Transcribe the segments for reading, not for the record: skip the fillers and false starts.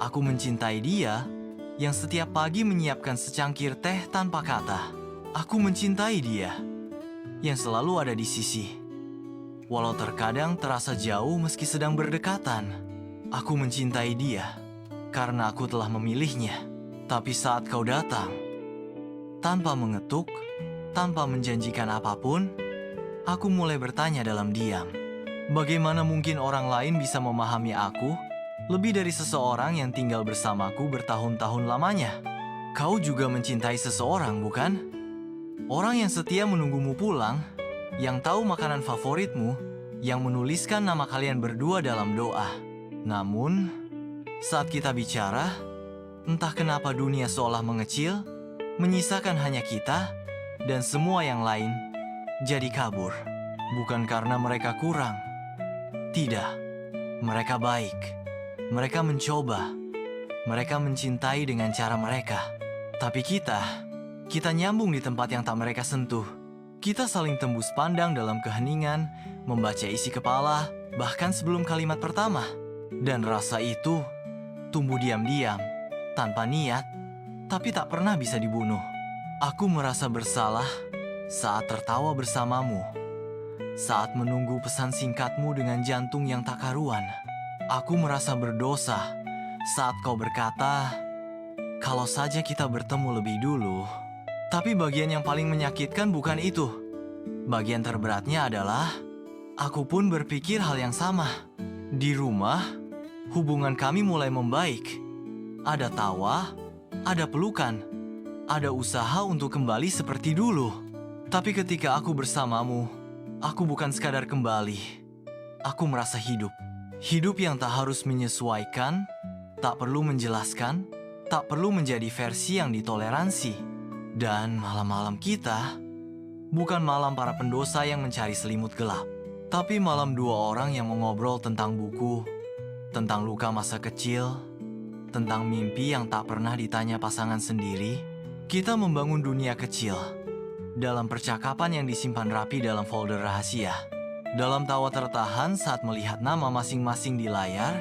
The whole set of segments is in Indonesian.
Aku mencintai dia yang setiap pagi menyiapkan secangkir teh tanpa kata. Aku mencintai dia yang selalu ada di sisi. Walau terkadang terasa jauh meski sedang berdekatan. Aku mencintai dia karena aku telah memilihnya. Tapi saat kau datang, tanpa mengetuk, tanpa menjanjikan apapun, aku mulai bertanya dalam diam. Bagaimana mungkin orang lain bisa memahami aku lebih dari seseorang yang tinggal bersamaku bertahun-tahun lamanya? Kau juga mencintai seseorang, bukan? Orang yang setia menunggumu pulang, yang tahu makanan favoritmu, yang menuliskan nama kalian berdua dalam doa. Namun, saat kita bicara, entah kenapa dunia seolah mengecil, menyisakan hanya kita, dan semua yang lain jadi kabur. Bukan karena mereka kurang. Tidak, mereka baik. Mereka mencoba. Mereka mencintai dengan cara mereka. Tapi kita nyambung di tempat yang tak mereka sentuh. Kita saling tembus pandang dalam keheningan, membaca isi kepala, bahkan sebelum kalimat pertama. Dan rasa itu tumbuh diam-diam, tanpa niat, tapi tak pernah bisa dibunuh. Aku merasa bersalah saat tertawa bersamamu, saat menunggu pesan singkatmu dengan jantung yang tak karuan. Aku merasa berdosa saat kau berkata, kalau saja kita bertemu lebih dulu. Tapi bagian yang paling menyakitkan bukan itu. Bagian terberatnya adalah, aku pun berpikir hal yang sama. Di rumah, hubungan kami mulai membaik. Ada tawa, ada pelukan, ada usaha untuk kembali seperti dulu. Tapi ketika aku bersamamu, aku bukan sekadar kembali. Aku merasa hidup. Hidup yang tak harus menyesuaikan, tak perlu menjelaskan, tak perlu menjadi versi yang ditoleransi. Dan malam-malam kita bukan malam para pendosa yang mencari selimut gelap, tapi malam dua orang yang mengobrol tentang buku, tentang luka masa kecil, tentang mimpi yang tak pernah ditanya pasangan sendiri. Kita membangun dunia kecil dalam percakapan yang disimpan rapi dalam folder rahasia, dalam tawa tertahan saat melihat nama masing-masing di layar,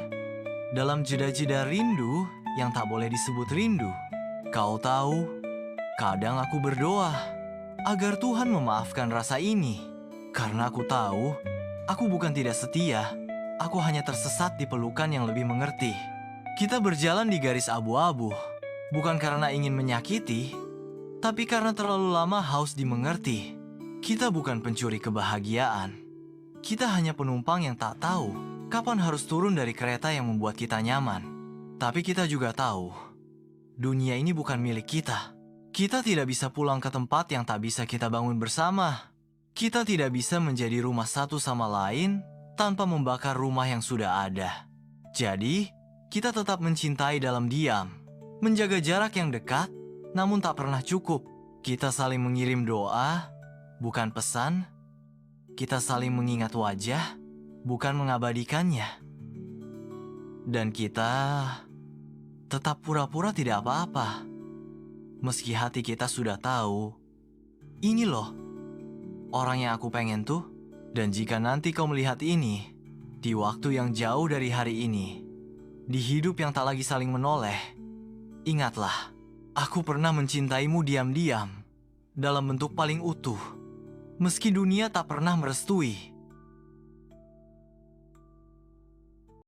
dalam jeda-jeda rindu yang tak boleh disebut rindu. Kau tahu, kadang aku berdoa agar Tuhan memaafkan rasa ini, karena aku tahu aku bukan tidak setia, aku hanya tersesat di pelukan yang lebih mengerti. Kita berjalan di garis abu-abu, bukan karena ingin menyakiti, tapi karena terlalu lama haus dimengerti. Kita bukan pencuri kebahagiaan, kita hanya penumpang yang tak tahu kapan harus turun dari kereta yang membuat kita nyaman. Tapi kita juga tahu, dunia ini bukan milik kita. Kita tidak bisa pulang ke tempat yang tak bisa kita bangun bersama. Kita tidak bisa menjadi rumah satu sama lain tanpa membakar rumah yang sudah ada. Jadi, kita tetap mencintai dalam diam, menjaga jarak yang dekat, namun tak pernah cukup. Kita saling mengirim doa, bukan pesan. Kita saling mengingat wajah, bukan mengabadikannya. Dan kita tetap pura-pura tidak apa-apa. Meski hati kita sudah tahu, ini loh, orang yang aku pengen tuh. Dan jika nanti kau melihat ini, di waktu yang jauh dari hari ini, di hidup yang tak lagi saling menoleh, ingatlah, aku pernah mencintaimu diam-diam, dalam bentuk paling utuh. Meski dunia tak pernah merestui,